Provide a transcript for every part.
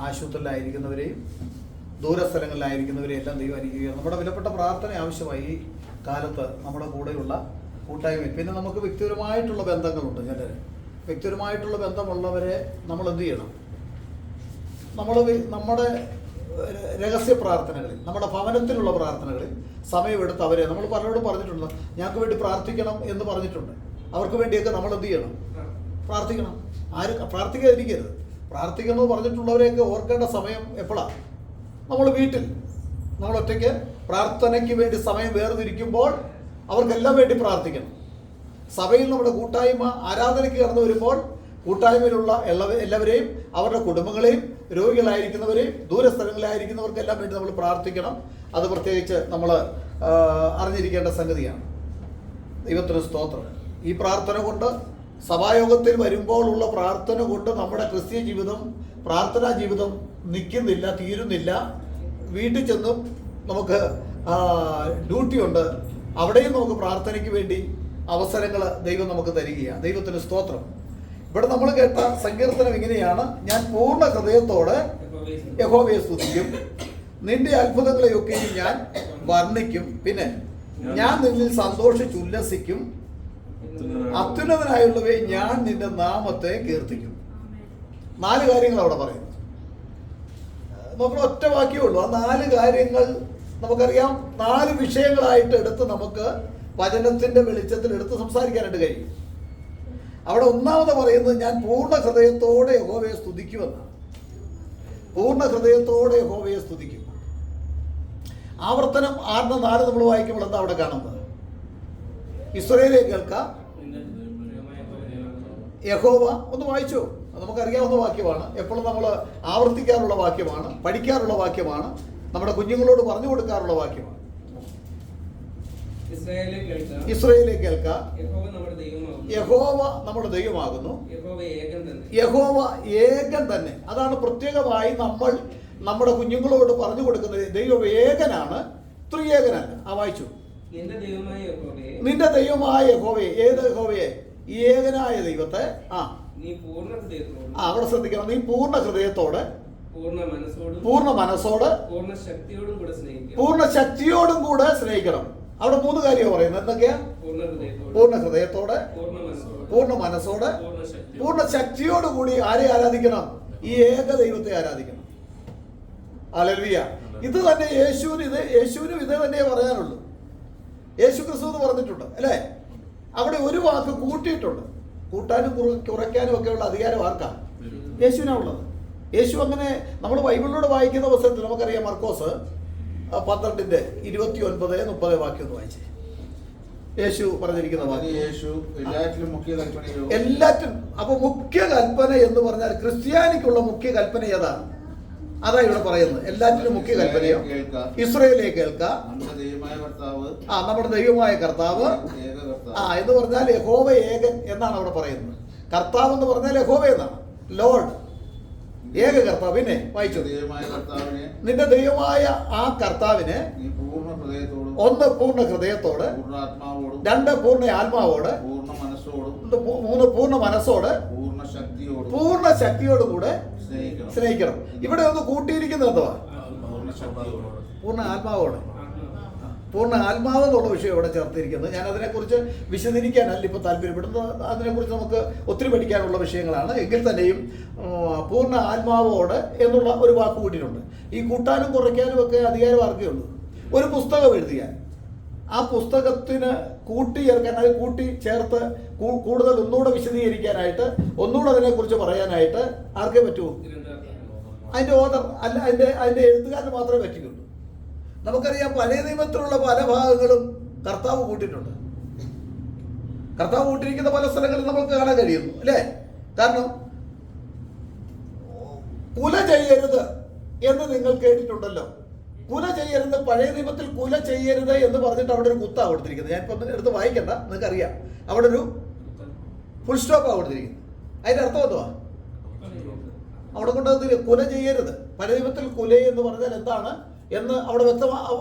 ആശുപത്രിയിലായിരിക്കുന്നവരെയും ദൂരസ്ഥലങ്ങളിലായിരിക്കുന്നവരെയും എല്ലാം ദൈവം അനുഗ്രഹിക്കുക. നമ്മുടെ വിലപ്പെട്ട പ്രാർത്ഥന ആവശ്യമായി ഈ കാലത്ത് നമ്മുടെ കൂടെയുള്ള കൂട്ടായ്മ. പിന്നെ നമുക്ക് വ്യക്തിപരമായിട്ടുള്ള ബന്ധങ്ങളുണ്ട്. ചിലർ വ്യക്തിപരമായിട്ടുള്ള ബന്ധമുള്ളവരെ നമ്മൾ എന്ത് ചെയ്യണം? നമ്മുടെ രഹസ്യ പ്രാർത്ഥനകളിൽ, നമ്മുടെ ഭവനത്തിലുള്ള പ്രാർത്ഥനകളിൽ സമയമെടുത്ത് അവരെ നമ്മൾ പലരോടും പറഞ്ഞിട്ടുണ്ട്, ഞങ്ങൾക്ക് വേണ്ടി പ്രാർത്ഥിക്കണം എന്ന് പറഞ്ഞിട്ടുണ്ട്. അവർക്ക് വേണ്ടിയൊക്കെ നമ്മൾ എന്ത് ചെയ്യണം? പ്രാർത്ഥിക്കണം. ആരും പ്രാർത്ഥിക്കാതിരിക്കരുത്. പ്രാർത്ഥിക്കണമെന്ന് പറഞ്ഞിട്ടുള്ളവരെയൊക്കെ ഓർക്കേണ്ട സമയം എപ്പോഴാണ്? നമ്മൾ വീട്ടിൽ നമ്മൾ ഒറ്റയ്ക്ക് പ്രാർത്ഥനയ്ക്ക് വേണ്ടി സമയം വേർതിരിക്കുമ്പോൾ അവർക്കെല്ലാം വേണ്ടി പ്രാർത്ഥിക്കണം. സഭയിൽ നമ്മുടെ കൂട്ടായ്മ ആരാധനയ്ക്ക് കടന്നു വരുമ്പോൾ കൂട്ടായ്മയിലുള്ള എല്ലാവരെയും, അവരുടെ കുടുംബങ്ങളെയും, രോഗികളായിരിക്കുന്നവരെയും ദൂരസ്ഥലങ്ങളിലായിരിക്കുന്നവർക്കെല്ലാം വേണ്ടി നമ്മൾ പ്രാർത്ഥിക്കണം. അത് പ്രത്യേകിച്ച് നമ്മൾ അറിഞ്ഞിരിക്കേണ്ട സംഗതിയാണ്. ദൈവത്തിന് സ്തോത്രം. ഈ പ്രാർത്ഥന കൊണ്ട്, സഭായോഗത്തിൽ വരുമ്പോൾ ഉള്ള പ്രാർത്ഥന കൊണ്ട് നമ്മുടെ ക്രിസ്തീയ ജീവിതം, പ്രാർത്ഥനാ ജീവിതം നിൽക്കുന്നില്ല, തീരുന്നില്ല. വീട്ടിൽ ചെന്നും നമുക്ക് ഡ്യൂട്ടിയുണ്ട്. അവിടെയും നമുക്ക് പ്രാർത്ഥനയ്ക്ക് വേണ്ടി അവസരങ്ങൾ ദൈവം നമുക്ക് തരികയാണ്. ദൈവത്തിന് സ്തോത്രം. ഇവിടെ നമ്മൾ കേട്ട സങ്കീർത്തനം ഇങ്ങനെയാണ്: ഞാൻ പൂർണ്ണ ഹൃദയത്തോടെ യഹോവയെ സ്തുതിക്കും, നിന്റെ അത്ഭുതങ്ങളെയൊക്കെയും ഞാൻ വർണ്ണിക്കും. പിന്നെ ഞാൻ നിന്നിൽ സന്തോഷിച്ചുല്ലസിക്കും, അത്യുന്നതനായുള്ളവയെ ഞാൻ നിന്റെ നാമത്തെ കീർത്തിക്കും. 4 കാര്യങ്ങൾ അവിടെ പറയുന്നു. നമ്മൾ ഒറ്റ വാക്യമേ ഉള്ളൂ. ആ 4 കാര്യങ്ങൾ നമുക്കറിയാം. 4 വിഷയങ്ങളായിട്ട് എടുത്ത് നമുക്ക് വചനത്തിന്റെ വെളിച്ചത്തിൽ എടുത്ത് സംസാരിക്കാനായിട്ട് കഴിയും. അവിടെ ഒന്നാമത് പറയുന്നത് ഞാൻ പൂർണ്ണ ഹൃദയത്തോടെ യഹോവയെ സ്തുതിക്കുമെന്നാണ്. പൂർണ്ണ ഹൃദയത്തോടെ യഹോവയെ സ്തുതിക്കും. ആവർത്തനം 6:4 നമ്മൾ വായിക്കുമ്പോൾ എന്താ അവിടെ കാണുന്നത്? ഇസ്രായേലേ കേൾക്കാം, യഹോവ. ഒന്ന് വായിച്ചോ. നമുക്കറിയാവുന്ന വാക്യമാണ്. എപ്പോഴും നമ്മൾ ആവർത്തിക്കാറുള്ള വാക്യമാണ്, പഠിക്കാറുള്ള വാക്യമാണ്, നമ്മുടെ കുഞ്ഞുങ്ങളോട് പറഞ്ഞു കൊടുക്കാറുള്ള വാക്യമാണ്. ഇസ്രായേലേ കേൾക്കാം, യഹോവ നമ്മുടെ ദൈവമാകുന്നു. യഹോവ ഏകൻ തന്നെ. അതാണ് പ്രത്യേകമായി നമ്മൾ നമ്മുടെ കുഞ്ഞുങ്ങളോട് പറഞ്ഞു കൊടുക്കുന്നത്. ദൈവം ഏകനാണ്, ത്രിയേകനല്ല. വായിച്ചു. നിന്റെ ദൈവമായ യഹോവയെ. ഏത് യഹോവയെ? ഈ ഏകനായ ദൈവത്തെ. അവിടെ ശ്രദ്ധിക്കണം. നീ പൂർണ്ണ ഹൃദയത്തോടെ, പൂർണ്ണ മനസ്സോട്, പൂർണ്ണ ശക്തിയോടും കൂടെ സ്നേഹിക്കണം. അവിടെ 3 കാര്യമാണ് പറയുന്നത്. എന്തൊക്കെയാ? പൂർണ്ണ ഹൃദയത്തോടെ, പൂർണ്ണ മനസ്സോടെ, പൂർണ്ണ ശക്തിയോട് കൂടി ആരെ ആരാധിക്കണം? ഈ ഏക ദൈവത്തെ ആരാധിക്കണം. ഹല്ലേലൂയ. ഇത് തന്നെ യേശുവിനും ഇത് തന്നെ പറയാനുള്ളൂ. യേശു ക്രിസ്തു എന്ന് പറഞ്ഞിട്ടുണ്ട്, അല്ലേ? അവിടെ ഒരു വാക്ക് കൂട്ടിയിട്ടുണ്ട്. കൂട്ടാനും കുറയ്ക്കാനും ഒക്കെയുള്ള അധികാരം ആർക്കാ? യേശുവിനാ ഉള്ളത്. യേശു അങ്ങനെ നമ്മൾ ബൈബിളിലൂടെ വായിക്കുന്ന പുസ്തകത്തിൽ നമുക്കറിയാം. മർക്കോസ് 12:29-30 വാക്യം ഒന്ന് വായിച്ചേ. യേശു പറഞ്ഞിരിക്കുന്ന വാക്യം. എല്ലാറ്റിനും. അപ്പൊ മുഖ്യ കൽപ്പന എന്ന് പറഞ്ഞാൽ ക്രിസ്ത്യാനിക്കുള്ള മുഖ്യ കൽപ്പന ഏതാണ്? അതാ ഇവിടെ പറയുന്നത്. എല്ലാറ്റിനും മുഖ്യ കൽപ്പനയോ ഇസ്രായേലേ കേൾക്കാം, നമ്മുടെ ദൈവമായ കർത്താവ്. എന്ന് പറഞ്ഞാൽ യഹോവ ഏകൻ എന്നാണ് അവിടെ പറയുന്നത്. കർത്താവ് എന്ന് പറഞ്ഞാൽ യഹോവ എന്നാണ്. ലോർഡ്, ഏക കർത്താവ്. പിന്നെ വായിച്ചു. നിന്റെ ദൈവമായ ആ കർത്താവിനെ 1 പൂർണ്ണ ഹൃദയത്തോട്, 2 പൂർണ്ണ ആത്മാവോട്, 3 പൂർണ്ണ മനസ്സോട്, പൂർണ്ണ ശക്തിയോട് കൂടെ സ്നേഹിക്കണം. ഇവിടെ ഒന്ന് കൂട്ടിയിരിക്കുന്നത് എന്തുവാ? പൂർണ്ണ ആത്മാവോട്. പൂർണ്ണ ആത്മാവ് എന്നുള്ള വിഷയം ഇവിടെ ചേർത്തിരിക്കുന്നത്. ഞാൻ അതിനെക്കുറിച്ച് വിശദീകരിക്കാനല്ല ഇപ്പോൾ താല്പര്യപ്പെടുന്നത്. അതിനെക്കുറിച്ച് നമുക്ക് ഒത്തിരി പഠിക്കാനുള്ള വിഷയങ്ങളാണ്. എങ്കിൽ തന്നെയും പൂർണ്ണ ആത്മാവോട് എന്നുള്ള ഒരു വാക്ക് കൂട്ടിയിട്ടുണ്ട്. ഈ കൂട്ടാനും കുറയ്ക്കാനും ഒക്കെ അധികാരം ആർക്കേ ഉള്ളൂ? ഒരു പുസ്തകം എഴുതിയാൽ ആ പുസ്തകത്തിന് കൂട്ടിച്ചേർക്കാൻ, അത് കൂട്ടിച്ചേർത്ത് കൂടുതൽ ഒന്നുകൂടെ വിശദീകരിക്കാനായിട്ട്, ഒന്നുകൂടെ അതിനെക്കുറിച്ച് പറയാനായിട്ട് ആർക്കേ പറ്റുമോ? അതിൻ്റെ ഓതർ അല്ല, അതിൻ്റെ എഴുത്തുകാരന് മാത്രമേ പറ്റുകയുള്ളൂ. നമുക്കറിയാം പഴയ നിയമത്തിലുള്ള പല ഭാഗങ്ങളും കർത്താവ് കൂട്ടിയിട്ടുണ്ട്. കർത്താവ് കൂട്ടിയിരിക്കുന്ന പല സ്ഥലങ്ങളിൽ നമുക്ക് കാണാൻ കഴിയുന്നു, അല്ലേ? കാരണം കുല ചെയ്യരുത് എന്ന് നിങ്ങൾ കേട്ടിട്ടുണ്ടല്ലോ. കുല ചെയ്യരുത്, പഴയ നിയമത്തിൽ കുല ചെയ്യരുത് എന്ന് പറഞ്ഞിട്ട് അവിടെ ഒരു കുത്താ കൊടുത്തിരിക്കുന്നത്. ഞാനിപ്പോൾ എടുത്ത് വായിക്കണ്ട, നിങ്ങൾക്കറിയാം. അവിടെ ഒരു ഫുൾ സ്റ്റോപ്പാണ് കൊടുത്തിരിക്കുന്നത്. അതിൻ്റെ അർത്ഥം എന്തുവാ? അവിടെ കൊണ്ട് കുല ചെയ്യരുത്. പഴയ നിയമത്തിൽ കുല എന്ന് പറഞ്ഞാൽ എന്താണ് എന്ന് അവിടെ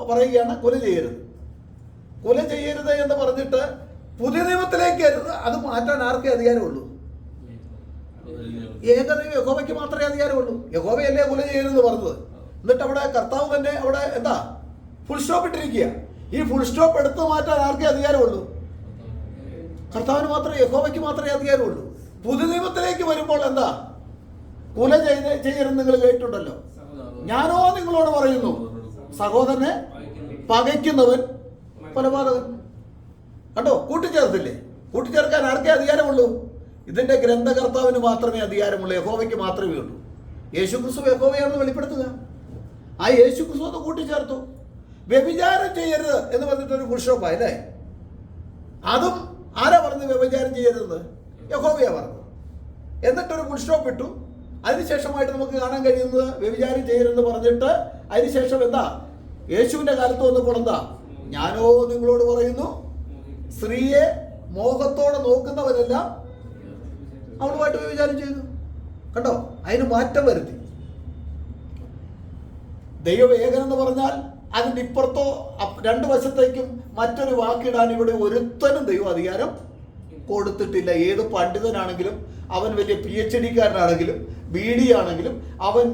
പറയുകയാണ്. കുല ചെയ്യരുത്, കുല ചെയ്യരുത് എന്ന് പറഞ്ഞിട്ട് പുതിയ നിയമത്തിലേക്ക് അത് മാറ്റാൻ ആർക്കേ അധികാരമുള്ളൂ? ഏകദൈവം യഹോവയ്ക്ക് മാത്രമേ അധികാരമുള്ളൂ. യഹോവയല്ലേ കൊല ചെയ്യരുതെന്ന് പറഞ്ഞത്. എന്നിട്ട് അവിടെ കർത്താവ് തന്നെ അവിടെ എന്താ ഫുൾ സ്റ്റോപ്പ് ഇട്ടിരിക്കുക. ഈ ഫുൾ സ്റ്റോപ്പ് എടുത്തു മാറ്റാൻ ആർക്കേ അധികാരമുള്ളൂ? കർത്താവിന് മാത്രമേ, യഹോവയ്ക്ക് മാത്രമേ അധികാരമുള്ളൂ. പുതിയ നിയമത്തിലേക്ക് വരുമ്പോൾ എന്താ കൊല ചെയ്യരുത് നിങ്ങൾ കേട്ടിട്ടുണ്ടല്ലോ. ഞാനോ നിങ്ങളോട് പറയുന്നു, സഹോദരനെ പകയ്ക്കുന്നവൻ കൊലപാതകൻ. കണ്ടോ, കൂട്ടിച്ചേർത്തില്ലേ? കൂട്ടിച്ചേർക്കാൻ ആർക്കേ അധികാരമുള്ളൂ? ഇതിന്റെ ഗ്രന്ഥകർത്താവിന് മാത്രമേ അധികാരമുള്ളൂ, യഹോവയ്ക്ക് മാത്രമേ ഉള്ളൂ. യേശുക്രിസ്തു യഹോവയാണെന്ന് വെളിപ്പെടുത്തുക. ആ യേശുക്രിസ്തു ഒന്ന് കൂട്ടിച്ചേർത്തു. വ്യഭിചാരം ചെയ്യരുത് എന്ന് പറഞ്ഞിട്ടൊരു ഫുൾ സ്റ്റോപ്പായി അല്ലേ? അതും ആരാ പറഞ്ഞു വ്യഭിചാരം ചെയ്യരുതെന്ന്? യഹോവയാ പറഞ്ഞു. എന്നിട്ടൊരു ഫുൾ സ്റ്റോപ്പ് ഇട്ടു. അതിനുശേഷമായിട്ട് നമുക്ക് കാണാൻ കഴിയുന്നത് വ്യഭിചാരം ചെയ്യരുതെന്ന് പറഞ്ഞിട്ട് അതിനുശേഷം എന്താ യേശുവിന്റെ കാലത്ത് വന്നപ്പോൾ എന്താ, ഞാനോ നിങ്ങളോട് പറയുന്നു, സ്ത്രീയെ മോഹത്തോടെ നോക്കുന്നവരെല്ലാം അവളുമായിട്ട് വ്യഭിചാരം ചെയ്തു. കണ്ടോ, അതിന് മാറ്റം വരുത്തി. ദൈവവേഗനെന്ന് പറഞ്ഞാൽ അതിൻ്റെ ഇപ്പുറത്തോ രണ്ട് വശത്തേക്കും മറ്റൊരു വാക്കിടാൻ ഇവിടെ ഒരുത്തനും ദൈവം അധികാരം കൊടുത്തിട്ടില്ല. ഏത് പണ്ഡിതനാണെങ്കിലും, അവൻ വലിയ PhD കാരനാണെങ്കിലും, BD ആണെങ്കിലും, അവൻ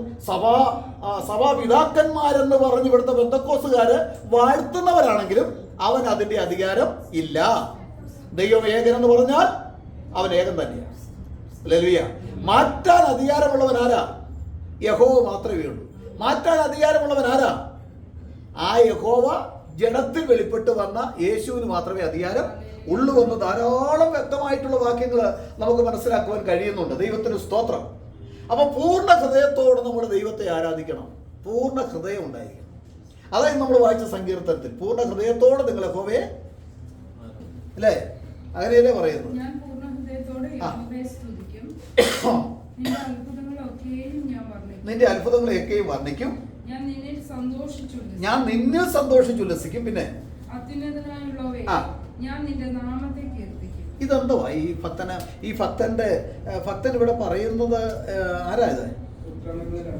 സഭാപിതാക്കന്മാരെന്ന് പറഞ്ഞ് ഇവിടുത്തെ പെന്തക്കോസുകാര് വാഴ്ത്തുന്നവരാണെങ്കിലും അവൻ അതിൻ്റെ അധികാരം ഇല്ല. ദൈവം ഏകനെന്ന് പറഞ്ഞാൽ അവൻ ഏകൻ തന്നെയാണ്. ഹല്ലേലൂയ. മാറ്റാൻ അധികാരമുള്ളവൻ ആരാ? യഹോവ മാത്രമേ ഉള്ളൂ. മാറ്റാൻ അധികാരമുള്ളവൻ ആരാ? ആ യഹോവ ജഡത്തിൽ വെളിപ്പെട്ട് വന്ന യേശുവിന് മാത്രമേ അധികാരം ഉള്ളൂ എന്ന് ധാരാളം വ്യക്തമായിട്ടുള്ള വാക്യങ്ങൾ നമുക്ക് മനസ്സിലാക്കുവാൻ കഴിയുന്നുണ്ട്. ദൈവത്തിന് സ്തോത്രം. അപ്പൊ പൂർണ്ണ ഹൃദയത്തോടെ നമ്മൾ ദൈവത്തെ ആരാധിക്കണം. പൂർണ്ണ ഹൃദയം ഉണ്ടായിരിക്കണം. അതായത് നമ്മൾ വായിച്ച സങ്കീർത്തനത്തിൽ പൂർണ്ണ ഹൃദയത്തോടെ നിങ്ങൾ യഹോവയെ, അല്ലേ? അങ്ങനെയല്ലേ പറയുന്നത്? നിന്റെ അത്ഭുതങ്ങളെയൊക്കെയും വർണ്ണിക്കും, ഞാൻ നിന്നിൽ സന്തോഷിച്ചുല്ലസിക്കും. പിന്നെ ഇതെന്തുവാ ഈ ഭക്തൻ ഇവിടെ പറയുന്നത്? ആരാ ഇത്?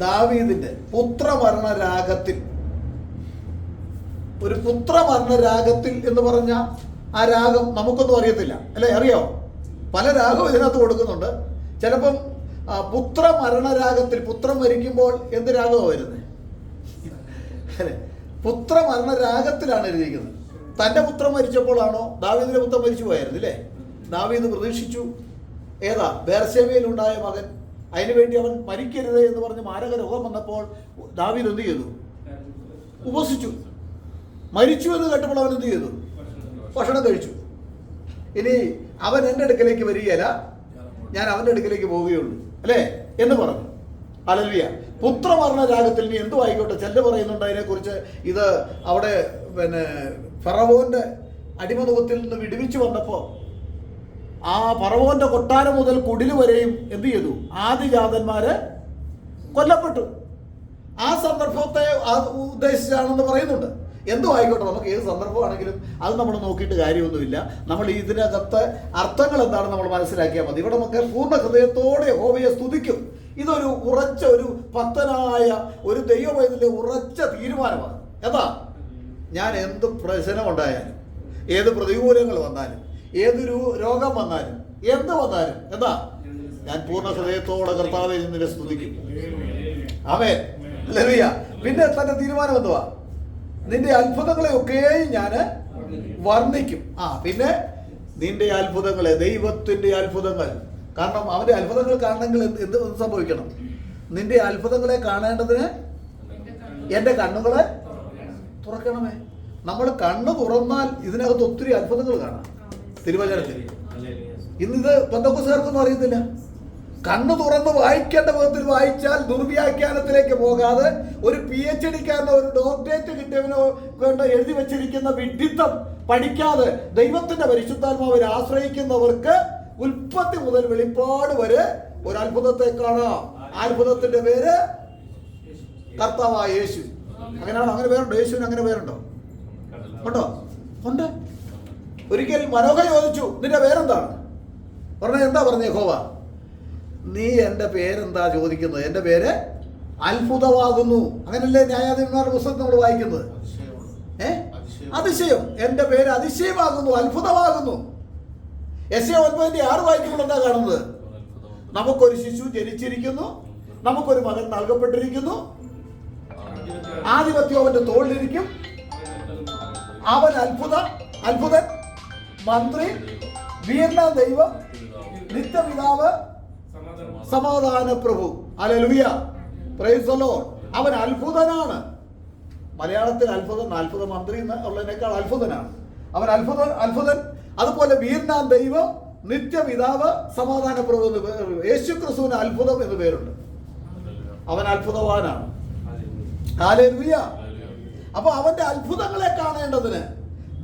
ദാവീദിന്റെ പുത്രമരണ രാഗത്തിൽ. ഒരു പുത്രമരണ രാഗത്തിൽ എന്ന് പറഞ്ഞ ആ രാഗം നമുക്കൊന്നും അറിയത്തില്ല, അല്ലെ? അറിയോ? പല രാഗവും ഇതിനകത്ത് കൊടുക്കുന്നുണ്ട്. ചിലപ്പം പുത്രമരണരാഗത്തിൽ, പുത്രം മരിക്കുമ്പോൾ എന്ത് രാഗമാണ് വരുന്നത്? അല്ലെ, പുത്രമരണരാഗത്തിലാണ് എഴുതിയിരിക്കുന്നത്. തൻ്റെ പുത്രം മരിച്ചപ്പോഴാണോ? ദാവീദിന്റെ പുത്രം മരിച്ചു പോയായിരുന്നു അല്ലേ? ദാവീദ് പ്രതീക്ഷിച്ചു. ഏതാ? ബേർശേബയിലുണ്ടായ മകൻ. അതിനുവേണ്ടി അവൻ മരിക്കരുത് എന്ന് പറഞ്ഞ് മാരക രോഗം വന്നപ്പോൾ ദാവീദ് എന്ത് ചെയ്തു? ഉപസിച്ചു. മരിച്ചു എന്ന് കേട്ടപ്പോൾ അവൻ എന്ത് ചെയ്തു? ഭക്ഷണം കഴിച്ചു. ഇനി അവൻ എൻ്റെ അടുക്കലേക്ക് വരികയില്ല, ഞാൻ അവൻ്റെ അടുക്കലേക്ക് പോവുകയുള്ളൂ, അല്ലേ എന്ന് പറഞ്ഞു. ഹല്ലേലൂയ. പുത്രമരണ രാഗത്തിൽ ഇനി എന്തു ആയിക്കോട്ടെ. ചിലർ പറയുന്നുണ്ട് അതിനെക്കുറിച്ച്, ഇത് അവിടെ ഫറവോന്റെ അടിമനുഖത്തിൽ നിന്ന് വിടുവിച്ചു വന്നപ്പോൾ ആ ഫറവോന്റെ കൊട്ടാരം മുതൽ കുടില് വരെയും എന്ത് ചെയ്തു? ആദിജാതന്മാര് കൊല്ലപ്പെട്ടു. ആ സന്ദർഭത്തെ ഉദ്ദേശിച്ചാണെന്ന് പറയുന്നുണ്ട്. എന്തോ ആയിക്കോട്ടെ, നമുക്ക് ഏത് സന്ദർഭമാണെങ്കിലും അത് നമ്മൾ നോക്കിയിട്ട് കാര്യമൊന്നുമില്ല. നമ്മൾ ഇതിനകത്ത് അർത്ഥങ്ങൾ എന്താണെന്ന് നമ്മൾ മനസ്സിലാക്കിയാൽ മതി. ഇവിടെ നമുക്ക് പൂർണ്ണ ഹൃദയത്തോടെ യഹോവയെ സ്തുതിക്കും. ഇതൊരു ഉറച്ച, ഒരു ഭക്തനായ ഒരു ദൈവവൈദ്യന്റെ ഉറച്ച തീരുമാനമാണ്. എന്താ? ഞാൻ എന്ത് പ്രശ്നമുണ്ടായാലും, ഏത് പ്രതികൂലങ്ങൾ വന്നാലും, ഏതൊരു രോഗം വന്നാലും, എന്ത് വന്നാലും, എന്താ, ഞാൻ പൂർണ്ണ ഹൃദയത്തോടെ കർത്താവെ നിന്നെ സ്തുതിക്കും. ആമേൻ. ഹല്ലേലൂയ. പിന്നെ തന്റെ തീരുമാനം എന്തുവാ? നിന്റെ അത്ഭുതങ്ങളെ ഒക്കെയും ഞാൻ വർണ്ണിക്കും. പിന്നെ നിന്റെ അത്ഭുതങ്ങളെ, ദൈവത്തിന്റെ അത്ഭുതങ്ങൾ. കാരണം അവന്റെ അത്ഭുതങ്ങൾ കാണണമെങ്കിൽ എന്ത് സംഭവിക്കണം? നിന്റെ അത്ഭുതങ്ങളെ കാണേണ്ടതിന് എൻ്റെ കണ്ണുകളെ തുറക്കണമേ. നമ്മൾ കണ്ണ് തുറന്നാൽ ഇതിനകത്ത് ഒത്തിരി അത്ഭുതങ്ങൾ കാണാം തിരുവചനത്തിൽ. ഇന്നിത് പെന്തക്കോസ്തുകാർക്കൊന്നും അറിയത്തില്ല. കണ്ണ് തുറന്ന് വായിക്കേണ്ട വിധത്തിൽ വായിച്ചാൽ ദുർവ്യാഖ്യാനത്തിലേക്ക് പോകാതെ ഒരു PhD-കാരനോ ഒരു ഡോക്ടറേറ്റ് കിട്ടിയവനോ കൊണ്ട് എഴുതി വെച്ചിരിക്കുന്ന വിഡ്ഢിത്തം പഠിക്കാതെ ദൈവത്തിന്റെ പരിശുദ്ധാത്മാവിനെ ആശ്രയിക്കുന്നവർക്ക് ഉൽപ്പത്തി മുതൽ വെളിപ്പാട് വരെ ഒരു അത്ഭുതത്തെ കാണാം. അത്ഭുതത്തിന്റെ പേര് കർത്താവായ യേശു. അങ്ങനെയാണോ? അങ്ങനെ പേരുണ്ടോ? യേശുവിന് അങ്ങനെ പേരുണ്ടോ? ഉണ്ടോ? ഉണ്ട്. ഒരിക്കൽ മനോഹ ചോദിച്ചു, നിന്റെ പേരെന്താണ്? പറഞ്ഞ എന്താ പറഞ്ഞ യഹോവ? നീ എൻ്റെ പേരെന്താ ചോദിക്കുന്നത്? എൻ്റെ പേര് അത്ഭുതമാകുന്നു. അങ്ങനല്ലേ ന്യായാധിപന്മാരുടെ പുസ്തകം നമ്മൾ വായിക്കുന്നത്? അതിശയം. എൻ്റെ പേര് അതിശയമാകുന്നു, അത്ഭുതമാകുന്നു. യെശയ്യാ 9:6 വായിക്കുമ്പോൾ എന്താ കാണുന്നത്? നമുക്കൊരു ശിശു ജനിച്ചിരിക്കുന്നു, നമുക്കൊരു മകൻ നൽകപ്പെട്ടിരിക്കുന്നു, ആധിപത്യം അവന്റെ തോളിലിരിക്കും, അവൻ അത്ഭുതൻ, മന്ത്രി, വീരനാം ദൈവം, നിത്യപിതാവ്, സമാധാന പ്രഭു. Hallelujah, praise the lord. അവൻ അത്ഭുതനാണ്. മലയാളത്തിൽ അത്ഭുത മന്ത്രി ഉള്ളതിനേക്കാൾ അത്ഭുതനാണ്. അവൻ അത്ഭുതൻ, അതുപോലെ വീരനാം ദൈവം, നിത്യപിതാവ്, സമാധാന പ്രഭു എന്ന് പേര്. യേശു ക്രിസ്തുവിന് അത്ഭുതം എന്ന് പേരുണ്ട്. അവൻ അത്ഭുതവാനാണ്. ഹല്ലേലൂയ. അപ്പൊ അവന്റെ അത്ഭുതങ്ങളെ കാണേണ്ടതിന്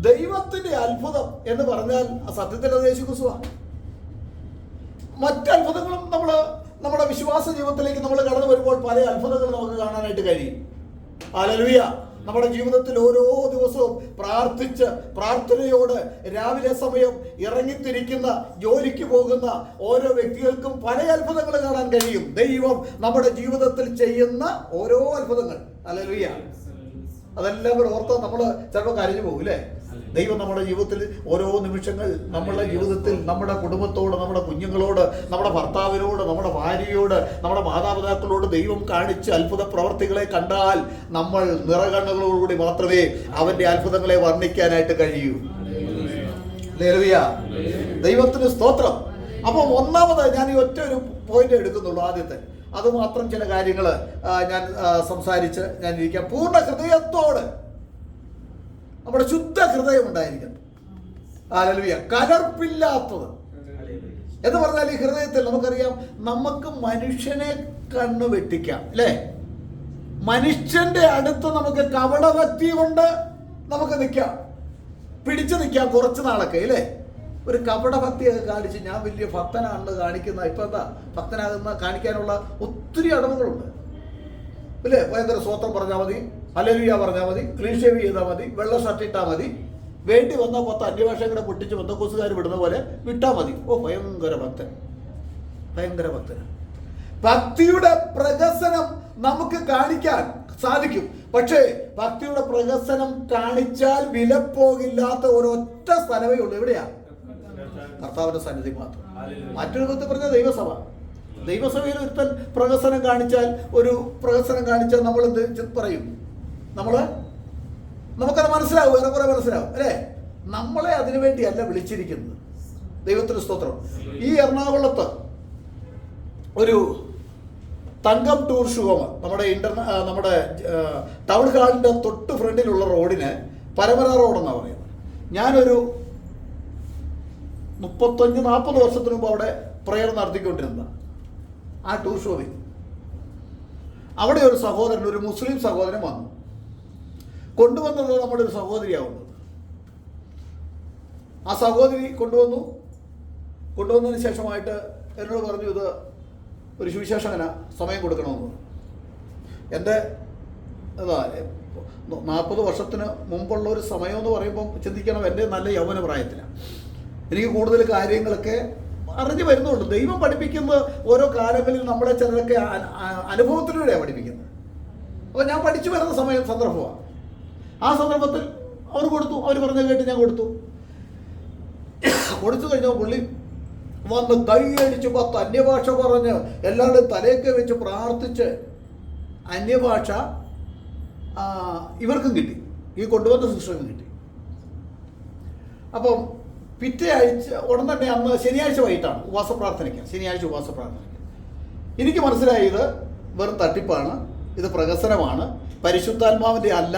ദൈവത്തിന്റെ അത്ഭുതം എന്ന് പറഞ്ഞാൽ സത്യത്തിൽ അത് യേശു ക്രിസ്തുവാണ്. മറ്റത്ഭുതങ്ങളും നമ്മുടെ വിശ്വാസ ജീവിതത്തിലേക്ക് നമ്മൾ കടന്നു വരുമ്പോൾ പല അത്ഭുതങ്ങളും നമുക്ക് കാണാനായിട്ട് കഴിയും. ഹല്ലേലൂയ. നമ്മുടെ ജീവിതത്തിൽ ഓരോ ദിവസവും പ്രാർത്ഥനയോട് രാവിലെ സമയം ഇറങ്ങിത്തിരിക്കുന്ന, ജോലിക്ക് പോകുന്ന ഓരോ വ്യക്തികൾക്കും പല അത്ഭുതങ്ങൾ കാണാൻ കഴിയും. ദൈവം നമ്മുടെ ജീവിതത്തിൽ ചെയ്യുന്ന ഓരോ അത്ഭുതങ്ങൾ. ഹല്ലേലൂയ. അതെല്ലാം കൂടെ ഓർത്താൽ നമ്മൾ ചിലപ്പോൾ കരഞ്ഞു പോകും അല്ലേ? ദൈവം നമ്മുടെ ജീവിതത്തിൽ ഓരോ നിമിഷങ്ങൾ നമ്മുടെ ജീവിതത്തിൽ നമ്മുടെ കുടുംബത്തോട്, നമ്മുടെ കുഞ്ഞുങ്ങളോട്, നമ്മുടെ ഭർത്താവിനോട്, നമ്മുടെ ഭാര്യയോട്, നമ്മുടെ മാതാപിതാക്കളോട് ദൈവം കാണിച്ച അത്ഭുത പ്രവർത്തികളെ കണ്ടാൽ നമ്മൾ നിറകണ്ണുകളോടുകൂടി മാത്രമേ അവന്റെ അത്ഭുതങ്ങളെ വർണ്ണിക്കാനായിട്ട് കഴിയൂ. ഹല്ലേലൂയ. ദൈവത്തിന് സ്തോത്രം. അപ്പം ഒന്നാമത് ഞാൻ ഈ ഒറ്റ ഒരു പോയിന്റ് എടുക്കുന്നുള്ളൂ. ആദ്യത്തെ അത് മാത്രം ചില കാര്യങ്ങൾ ഞാൻ സംസാരിച്ച് ഞാൻ ഇരിക്കാം. പൂർണ്ണ ഹൃദയത്തോട് നമ്മുടെ ശുദ്ധ ഹൃദയം ഉണ്ടായിരിക്കണം. ഹല്ലേലൂയ. കലർപ്പില്ലാത്തത് എന്ന് പറഞ്ഞാൽ ഈ ഹൃദയത്തിൽ നമുക്കറിയാം, നമുക്ക് മനുഷ്യനെ കണ്ണ് വെട്ടിക്കാം അല്ലേ? മനുഷ്യന്റെ അടുത്ത് നമുക്ക് കപടഭക്തി കൊണ്ട് നമുക്ക് പിടിച്ചു നിൽക്കാം കുറച്ച് നാളൊക്കെ അല്ലേ? ഒരു കപടഭക്തിയൊക്കെ കാണിച്ച് ഞാൻ വലിയ ഭക്തനാണെന്ന് കാണിക്കുന്ന, ഇപ്പം എന്താ ഭക്തനാകുന്ന കാണിക്കാനുള്ള ഒത്തിരി അടവുകളുണ്ട് അല്ലേ? ഭയങ്കര സ്വത്രം പറഞ്ഞാൽ മതി, ഹല്ലേലൂയ പറഞ്ഞാൽ മതി, ക്ലീൻ ഷേവ് ചെയ്താൽ മതി, വെള്ള ഷർട്ട് ഇട്ടാൽ മതി, വേണ്ടി വന്നാൽ 10 അന്യഭാഷ കൂടെ പൊട്ടിച്ച് ബന്ധക്കോസുകാർ വിടുന്ന പോലെ വിട്ടാൽ മതി. ഓ, ഭയങ്കര ഭക്തൻ. ഭക്തിയുടെ പ്രഹസനം നമുക്ക് കാണിക്കാൻ സാധിക്കും. പക്ഷേ ഭക്തിയുടെ പ്രഹസനം കാണിച്ചാൽ വിലപ്പോകില്ലാത്ത ഒരൊറ്റ സ്ഥലമേ ഉള്ളൂ. എവിടെയാ? കർത്താവിന്റെ സന്നിധി മാത്രം. മറ്റൊരു വിധത്തിൽ പറഞ്ഞാൽ ദൈവസഭയിൽ ഒരുത്തൻ പ്രഹസനം കാണിച്ചാൽ നമ്മൾ എന്ത് പറയും? നമുക്കത് മനസ്സിലാവും, ഏറെക്കുറെ മനസ്സിലാവും അല്ലേ? നമ്മളെ അതിനു വേണ്ടിയല്ല വിളിച്ചിരിക്കുന്നത്. ദൈവത്തിന് സ്തോത്രം. ഈ എറണാകുളത്ത് ഒരു തങ്കം ടൂർ ഷോം നമ്മുടെ ടൗൺ ഹാളിന്റെ തൊട്ട് ഫ്രണ്ടിലുള്ള റോഡിന് പരമര റോഡെന്നാണ് പറയുന്നത്. ഞാനൊരു 35-40 വർഷത്തിന് മുമ്പ് അവിടെ പ്രയർ നടത്തിക്കൊണ്ടിരുന്ന ആ ടൂർ ഷോയിൽ അവിടെ ഒരു സഹോദരൻ, ഒരു മുസ്ലിം സഹോദരൻ വന്നു. കൊണ്ടുവന്നത് നമ്മുടെ ഒരു സഹോദരിയാവുന്നത്. ആ സഹോദരി കൊണ്ടുവന്നതിന് ശേഷമായിട്ട് എന്നോട് പറഞ്ഞു, ഇത് ഒരു സുവിശേഷകന സമയം കൊടുക്കണമെന്ന് പറഞ്ഞു. എൻ്റെ 40 വർഷത്തിന് മുമ്പുള്ള ഒരു സമയം എന്ന് പറയുമ്പം ചിന്തിക്കണം, എൻ്റെ നല്ല യൗവന പ്രായത്തിലാണ്. എനിക്ക് കൂടുതൽ കാര്യങ്ങളൊക്കെ അറിഞ്ഞു വരുന്നുണ്ട്. ദൈവം പഠിപ്പിക്കുന്നത് ഓരോ കാലങ്ങളിൽ നമ്മളെ ചിലരൊക്കെ അനുഭവത്തിലൂടെയാണ് പഠിപ്പിക്കുന്നത്. അപ്പോൾ ഞാൻ പഠിച്ചു വരുന്ന സന്ദർഭമാണ്. ആ സന്ദർഭത്തിൽ അവർ പറഞ്ഞ കേട്ട് ഞാൻ കൊടുത്തു കഴിഞ്ഞപ്പോൾ പുള്ളി വന്ന് കൈയടിച്ച് 10 അന്യഭാഷ പറഞ്ഞ് എല്ലാവരുടെയും തലയൊക്കെ വെച്ച് പ്രാർത്ഥിച്ച് അന്യഭാഷ ഇവർക്കും കിട്ടി, ഈ കൊണ്ടുവന്ന സിസ്റ്റർക്കും കിട്ടി. അപ്പം പിറ്റേ ആഴ്ച ഉടൻ തന്നെ അന്ന് ശനിയാഴ്ച വൈകിട്ടാണ് ഉപവാസ പ്രാർത്ഥനയ്ക്ക്. എനിക്ക് മനസ്സിലായി ഇത് വെറും തട്ടിപ്പാണ്, ഇത് പ്രഹസനമാണ്, പരിശുദ്ധാത്മാവിൻ്റെ അല്ല,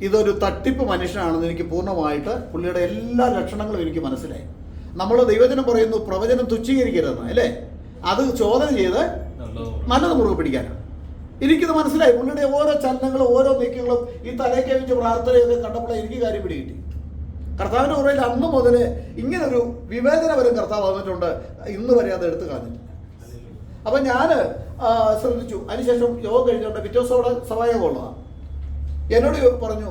ഇതൊരു തട്ടിപ്പ് മനുഷ്യനാണെന്ന് എനിക്ക് പൂർണ്ണമായിട്ട് പുള്ളിയുടെ എല്ലാ ലക്ഷണങ്ങളും എനിക്ക് മനസ്സിലായി. നമ്മൾ ദൈവജനം പറയുന്നു പ്രവചനം തുച്ഛീകരിക്കരുതെന്ന് അല്ലേ? അത് ചോദന ചെയ്ത് നല്ലത് മുറുകെ പിടിക്കാനാണ്. എനിക്കിത് മനസ്സിലായി. പുള്ളിയുടെ ഓരോ ചലനങ്ങളും ഓരോ നീക്കങ്ങളും ഈ തലയ്ക്ക് വെച്ച് പ്രാർത്ഥനയൊക്കെ കണ്ടപ്പോൾ എനിക്ക് കാര്യം പിടികിട്ടി. കർത്താവിൻ്റെ കുറയിൽ അന്ന് മുതൽ ഇങ്ങനൊരു വിവേചനപരം കർത്താവ് വന്നിട്ടുണ്ട്, ഇന്ന് വരെ അത് എടുത്തു കളഞ്ഞിട്ടില്ല. അപ്പം ഞാൻ ശ്രദ്ധിച്ചു. അതിനുശേഷം യോഗം കഴിഞ്ഞുകൊണ്ട് പിറ്റേ ദിവസം അവിടെ സഭായോഗം ഉള്ളതാണ്. എന്നോട് പറഞ്ഞു,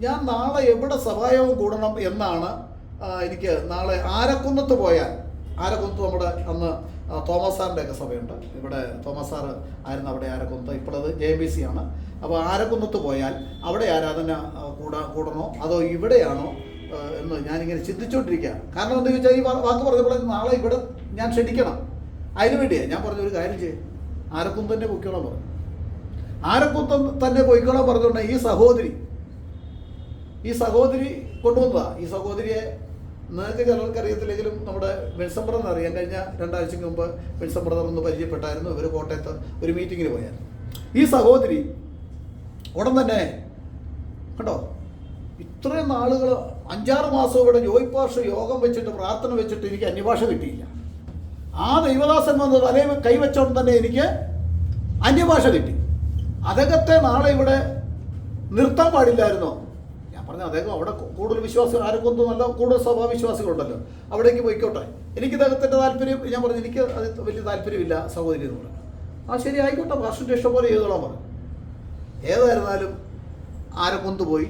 ഞാൻ നാളെ എവിടെ സഭായോഗം കൂടണം എന്നാണ് എനിക്ക് നാളെ ആരക്കുന്നത്ത് പോയാൽ, ആരക്കുന്നത്ത് നമ്മുടെ അന്ന് തോമസ് സാറിൻ്റെയൊക്കെ സഭയുണ്ട്, ഇവിടെ തോമസ് സാറ് ആയിരുന്നു അവിടെ ആരക്കുന്നത്ത്, ഇപ്പോഴത് JMBC ആണ്. അപ്പോൾ ആരക്കുന്നത്ത് പോയാൽ അവിടെ ആരാധന കൂടണോ അതോ ഇവിടെയാണോ എന്ന് ഞാനിങ്ങനെ ചിന്തിച്ചുകൊണ്ടിരിക്കുകയാണ്. കാരണം എന്താ ചോദിച്ചാൽ ഈ വാക്ക് പറഞ്ഞപ്പോൾ നാളെ ഇവിടെ ഞാൻ ക്ഷണിക്കണം. അതിനു വേണ്ടിയാണ് ഞാൻ പറഞ്ഞ ഒരു കാര്യം ചെയ്യും, ആരക്കും തന്നെ പൊയ്ക്കോളാൻ പറഞ്ഞു. ആരക്കും തന്നെ പൊയ്ക്കോളാൻ പറഞ്ഞുകൊണ്ട് ഈ സഹോദരി കൊണ്ടുവന്നതാ. ഈ സഹോദരിയെ നിങ്ങൾക്ക് ചിലർക്ക് അറിയത്തില്ലെങ്കിലും നമ്മുടെ വിൽസൺ ബ്രദർ അറിയാം. കഴിഞ്ഞ 2 ആഴ്ചയ്ക്ക് മുമ്പ് വിൽസൺ ബ്രദർ ഒന്ന് പരിചയപ്പെട്ടായിരുന്നു. ഇവർ കോട്ടയത്ത് ഒരു മീറ്റിങ്ങിന് പോയായിരുന്നു. ഈ സഹോദരി ഉടൻ തന്നെ കണ്ടോ, ഇത്രയും നാളുകൾ 5-6 മാസം ഇവിടെ ജോയ് പാഷ യോഗം വെച്ചിട്ട് പ്രാർത്ഥന വെച്ചിട്ട് എനിക്ക് അന്യഭാഷ കിട്ടിയില്ല. ആ ദൈവദാസൻ വന്ന് തലേ കൈവച്ചോണ്ട് തന്നെ എനിക്ക് അന്യഭാഷ കിട്ടി. അദ്ദേഹത്തെ നാളെ ഇവിടെ നിർത്താൻ പാടില്ലായിരുന്നോ? ഞാൻ പറഞ്ഞു അദ്ദേഹം അവിടെ കൂടുതൽ വിശ്വാസികൾ ആർക്കൊന്നും നല്ല കൂടുതൽ സഭാവിശ്വാസികളുണ്ടല്ലോ, അവിടേക്ക് പോയിക്കോട്ടെ. എനിക്ക് അദ്ദേഹത്തിൻ്റെ താല്പര്യം, ഞാൻ പറഞ്ഞു എനിക്ക് അത് വലിയ താല്പര്യമില്ല സഹോദരി എന്ന് പറഞ്ഞു. ആ ശരി ആയിക്കോട്ടെ, പാസ്റ്ററിൻ്റെ ഇഷ്ടം പോലെ ചെയ്തോളാൻ പറഞ്ഞു. ഏതായിരുന്നാലും ആരക്കൊന്ത് പോയി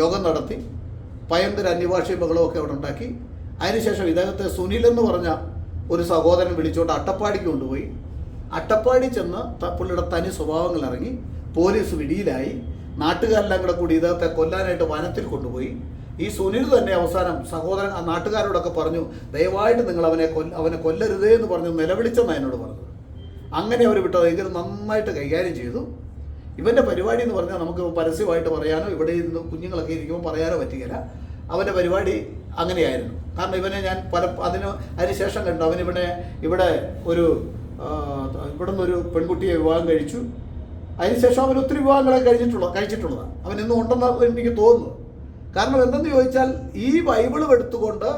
യോഗം നടത്തി, ഭയങ്കര അന്യഭാഷയും ബഹളമൊക്കെ അവിടെ ഉണ്ടാക്കി. അതിനുശേഷം ഇദ്ദേഹത്തെ സുനിൽ എന്ന് പറഞ്ഞ ഒരു സഹോദരൻ വിളിച്ചുകൊണ്ട് അട്ടപ്പാടിക്ക് കൊണ്ടുപോയി. അട്ടപ്പാടി ചെന്ന് പുള്ളിയുടെ തനി സ്വഭാവങ്ങൾ ഇറങ്ങി, പോലീസ് പിടിയിലായി. നാട്ടുകാരെല്ലാം കൂടെ കൂടി ഇദ്ദേഹത്തെ കൊല്ലാനായിട്ട് വനത്തിൽ കൊണ്ടുപോയി. ഈ സുനിൽ തന്നെ അവസാനം സഹോദരൻ ആ നാട്ടുകാരോടൊക്കെ പറഞ്ഞു, ദയവായിട്ട് നിങ്ങൾ അവനെ കൊല്ലരുതേ എന്ന് പറഞ്ഞു നിലവിളിച്ചെന്നാണ് എന്നോട് പറഞ്ഞത്. അങ്ങനെ അവർ വിട്ടത്. എങ്കിലും നന്നായിട്ട് കൈകാര്യം ചെയ്തു. ഇവൻ്റെ പരിപാടി എന്ന് പറഞ്ഞാൽ നമുക്ക് പരസ്യമായിട്ട് പറയാനോ ഇവിടെ ഇരുന്ന് കുഞ്ഞുങ്ങളൊക്കെ ഇരിക്കുമ്പോൾ പറയാനോ പറ്റുകയില്ല. അവൻ്റെ പരിപാടി അങ്ങനെയായിരുന്നു. കാരണം ഇവനെ ഞാൻ അതിന് ശേഷം കണ്ടു. ഇവിടെ നിന്നൊരു പെൺകുട്ടിയെ വിവാഹം കഴിച്ചു. അതിനുശേഷം അവൻ ഒത്തിരി വിവാഹങ്ങളെ കഴിച്ചിട്ടുള്ളതാണ്. അവൻ ഇന്നും ഉണ്ടെന്ന് എനിക്ക് തോന്നുന്നു. കാരണം എന്തെന്ന് ചോദിച്ചാൽ ഈ ബൈബിളും എടുത്തുകൊണ്ട്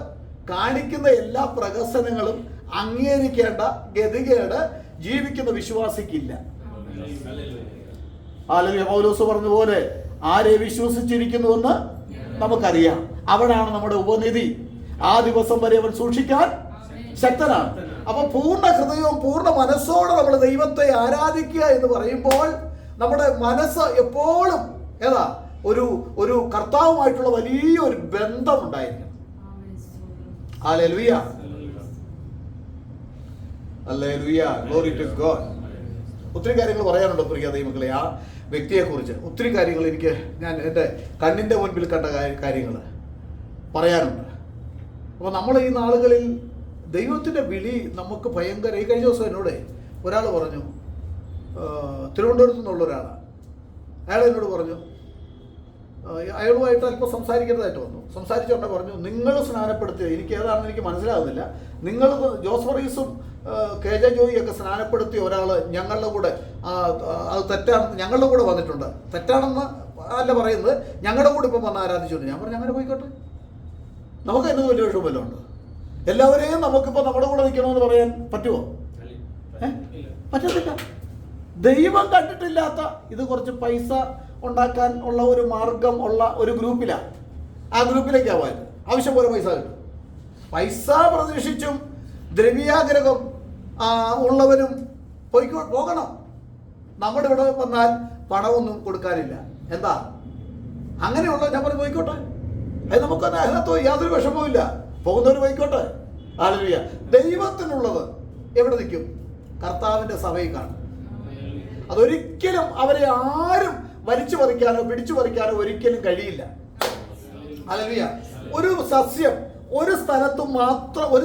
കാണിക്കുന്ന എല്ലാ പ്രഹസനങ്ങളും അംഗീകരിക്കേണ്ട ഗതികേട് ജീവിക്കുന്ന വിശ്വാസിക്കില്ല. അല്ലെങ്കിൽ പൗലോസ് പറഞ്ഞതുപോലെ ആരെ വിശ്വസിച്ചിരിക്കുന്നുവെന്ന് നമുക്കറിയാം. അവിടെയാണ് നമ്മുടെ ഉപനിധി. ആ ദിവസം വരെ അവൻ സൂക്ഷിക്കാൻ ശക്തനാണ്. അപ്പൊ പൂർണ്ണ ഹൃദയവും പൂർണ്ണ മനസ്സോടെ നമ്മൾ ദൈവത്തെ ആരാധിക്കുക എന്ന് പറയുമ്പോൾ നമ്മുടെ മനസ്സ് എപ്പോഴും ഒരു കർത്താവുമായിട്ടുള്ള വലിയൊരു ബന്ധമുണ്ടായിരിക്കണം. Hallelujah, hallelujah, glory to God. ഒത്തിരി കാര്യങ്ങൾ പറയാനുണ്ട് പ്രിയ ദൈവമക്കളെ. ആ വ്യക്തിയെക്കുറിച്ച് ഒത്തിരി കാര്യങ്ങൾ ഞാൻ എൻ്റെ കണ്ണിൻ്റെ മുൻപിൽ കണ്ട കാര്യങ്ങൾ പറയാനുണ്ട്. അപ്പോൾ നമ്മൾ ഈ നാളുകളിൽ ദൈവത്തിൻ്റെ വിളി നമുക്ക് ഭയങ്കര. ഈ കഴിഞ്ഞ ദിവസം എന്നോട് ഒരാൾ പറഞ്ഞു, തിരുവനന്തപുരത്തു നിന്നുള്ള ഒരാളാണ്. അയാൾ എന്നോട് പറഞ്ഞു, അയാളുമായിട്ട് അല്പം സംസാരിക്കേണ്ടതായിട്ട് വന്നു. സംസാരിച്ചുകൊണ്ട് പറഞ്ഞു, നിങ്ങൾ സ്നാനപ്പെടുത്തിയ, എനിക്ക് ഏതാണെന്ന് എനിക്ക് മനസ്സിലാകുന്നില്ല, നിങ്ങൾ ജോസ് ഫറീസും KJ ജോയിയൊക്കെ സ്നാനപ്പെടുത്തിയ ഒരാൾ ഞങ്ങളുടെ കൂടെ, അത് തെറ്റാണ്, ഞങ്ങളുടെ കൂടെ വന്നിട്ടുണ്ട്. തെറ്റാണെന്ന് അല്ല പറയുന്നത്, ഞങ്ങളുടെ കൂടെ ഇപ്പം വന്ന് ആരാധിച്ചുകൊണ്ട്. ഞാൻ പറഞ്ഞു, അങ്ങനെ പോയിക്കോട്ടെ, നമുക്ക് എന്നത് വലിയ വിഷമല്ലോ ഉണ്ട്. എല്ലാവരെയും നമുക്കിപ്പോൾ നമ്മുടെ കൂടെ നിൽക്കണമെന്ന് പറയാൻ പറ്റുമോ? പറ്റത്തില്ല. ദൈവം കണ്ടിട്ടില്ലാത്ത ഇത് കുറച്ച് പൈസ ഉണ്ടാക്കാൻ ഉള്ള ഒരു മാർഗം ഉള്ള ഒരു ഗ്രൂപ്പിലാണ്. ആ ഗ്രൂപ്പിലേക്കാണ് പോയത്. ആവശ്യം പോലെ പൈസ കിട്ടും. പൈസ പ്രതീക്ഷിച്ചും ദ്രവ്യാഗ്രഹം ഉള്ളവരും പോകണം. നമ്മുടെ ഇവിടെ വന്നാൽ പണമൊന്നും കൊടുക്കാനില്ല. എന്താ അങ്ങനെയുള്ള, ഞാൻ പറഞ്ഞു പോയിക്കോട്ടെ, അത് നമുക്കത് അതിനകത്തോ യാതൊരു വിഷമവും ഇല്ല. പോകുന്നവർ പോയിക്കോട്ടെ. ഹല്ലേലൂയ. ദൈവത്തിനുള്ളത് എവിടെ നിൽക്കും? കർത്താവിൻ്റെ സഭയിൽ കാണും. അതൊരിക്കലും അവരെ ആരും വലിച്ചു പറിക്കാനോ പിടിച്ചു പറിക്കാനോ ഒരിക്കലും കഴിയില്ല. ഹല്ലേലൂയ. ഒരു സസ്യം ഒരു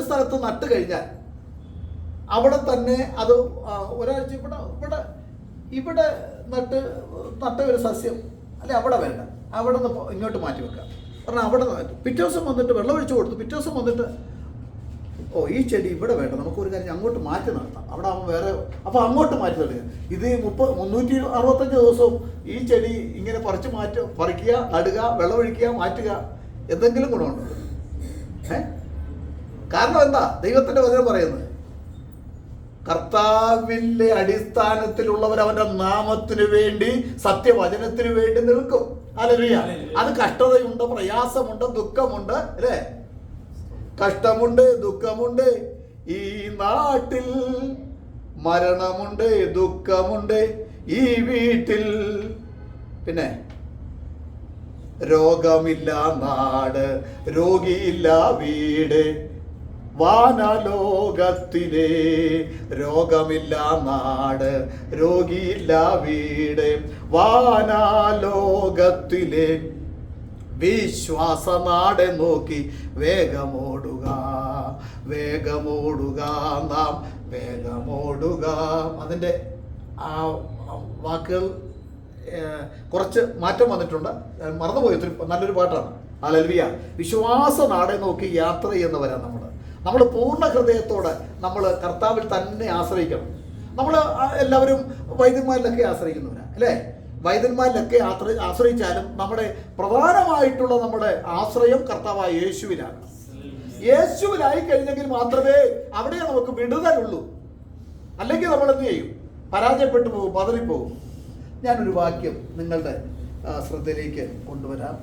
സ്ഥലത്ത് നട്ട് കഴിഞ്ഞാൽ അവിടെ തന്നെ അത് ഒരാഴ്ച ഇവിടെ നട്ട ഒരു സസ്യം അല്ലെ, അവിടെ വേണ്ട, അവിടെ നിന്ന് ഇങ്ങോട്ട് മാറ്റി വെക്കാം. കാരണം അവിടെ പിറ്റേ ദിവസം വന്നിട്ട് വെള്ളം ഒഴിച്ചു കൊടുത്തു. പിറ്റേ ദിവസം വന്നിട്ട് ഈ ചെടി ഇവിടെ വേണ്ട, നമുക്കൊരു കാര്യം അങ്ങോട്ട് മാറ്റി നടത്താം, അവിടെ ആകുമ്പോൾ വേറെ, അപ്പോൾ അങ്ങോട്ട് മാറ്റി തരിക. ഇത് 365 ദിവസവും ഈ ചെടി ഇങ്ങനെ പറിക്കുക, നടുക, വെള്ളമൊഴിക്കുക, മാറ്റുക, എന്തെങ്കിലും ഗുണമുണ്ടോ? കാരണം എന്താ? ദൈവത്തിൻ്റെ വചനം പറയുന്നത്, കർത്താവിൻ്റെ അടിസ്ഥാനത്തിലുള്ളവർ അവൻ്റെ നാമത്തിന് വേണ്ടി, സത്യവചനത്തിന് വേണ്ടി നിൽക്കും. ഹല്ലേലൂയ. അത് കഷ്ടതയുണ്ട്, പ്രയാസമുണ്ട്, ദുഃഖമുണ്ട്, അല്ലേ? കഷ്ടമുണ്ട്, ദുഃഖമുണ്ട്, ഈ നാട്ടിൽ മരണമുണ്ട്, ദുഃഖമുണ്ട് ഈ വീട്ടിൽ, പിന്നെ രോഗമില്ല നാട്, രോഗിയില്ല വീട്, വാനലോകത്തിലെ രോഗമില്ല നാട്, രോഗിയില്ല വീട്, വാനലോകത്തിലെ വിശ്വാസനാടെ നോക്കി വേഗമോടുക, വേഗമോടുക, നാം വേഗമോടുക. അതിൻ്റെ ആ വാക്കുകൾ കുറച്ച് മാറ്റം വന്നിട്ടുണ്ട്, മറന്നുപോയി. ഒത്തിരി നല്ലൊരു പാട്ടാണ്. ഹല്ലേലൂയ. വിശ്വാസനാടെ നോക്കി യാത്ര ചെയ്യുന്നവരാണ് നമ്മൾ പൂർണ്ണ ഹൃദയത്തോടെ നമ്മൾ കർത്താവിൽ തന്നെ ആശ്രയിക്കണം. നമ്മൾ എല്ലാവരും വൈദ്യന്മാരിലൊക്കെ ആശ്രയിക്കുന്നവരാണ് അല്ലേ? വൈദ്യന്മാരിലൊക്കെ ആശ്രയിച്ചാലും നമ്മുടെ പ്രധാനമായിട്ടുള്ള നമ്മുടെ ആശ്രയം കർത്താവായ യേശുവിലാണ്. യേശുവിലായി കഴിഞ്ഞെങ്കിൽ മാത്രമേ അവിടെ നമുക്ക് വിടുതലുള്ളൂ. അല്ലെങ്കിൽ നമ്മൾ എന്ത് ചെയ്യും? പരാജയപ്പെട്ടു പോകും, പതറിപ്പോകും. ഞാനൊരു വാക്യം നിങ്ങളുടെ ശ്രദ്ധയിലേക്ക് കൊണ്ടുവരാം.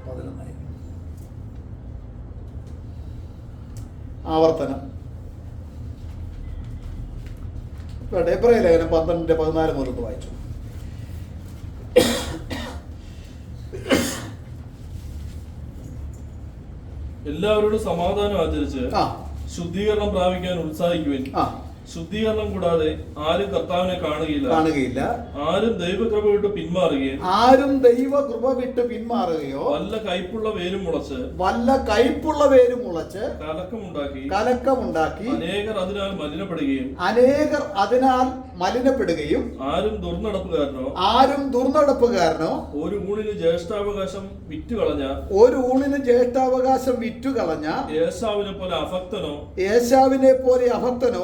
11 ആവർത്തനം, എബ്രായ ലേഖനം 12:14 മുതൽ വായിച്ചു. എല്ലാവരോടും സമാധാനം ആചരിച്ച് ശുദ്ധീകരണം പ്രാപിക്കാൻ ഉത്സാഹിക്കുവിൻ. ശുദ്ധീകരണം കൂടാതെ ആരും കർത്താവിനെ കാണുകയില്ല. ആരും ദൈവകൃപ വിട്ട് പിന്മാറുകയോ വല്ല കയ്പുള്ള വേരും മുളച്ച് കലക്കമുണ്ടാക്കി അനേകർ അതിനാൽ മലിനപ്പെടുകയും ആരും ദുർനടപ്പുകാരനോ ഒരു ഊണിന് ജ്യേഷ്ഠാവകാശം വിറ്റുകളഞ്ഞ ഏശാവിനെ പോലെ അഭക്തനോ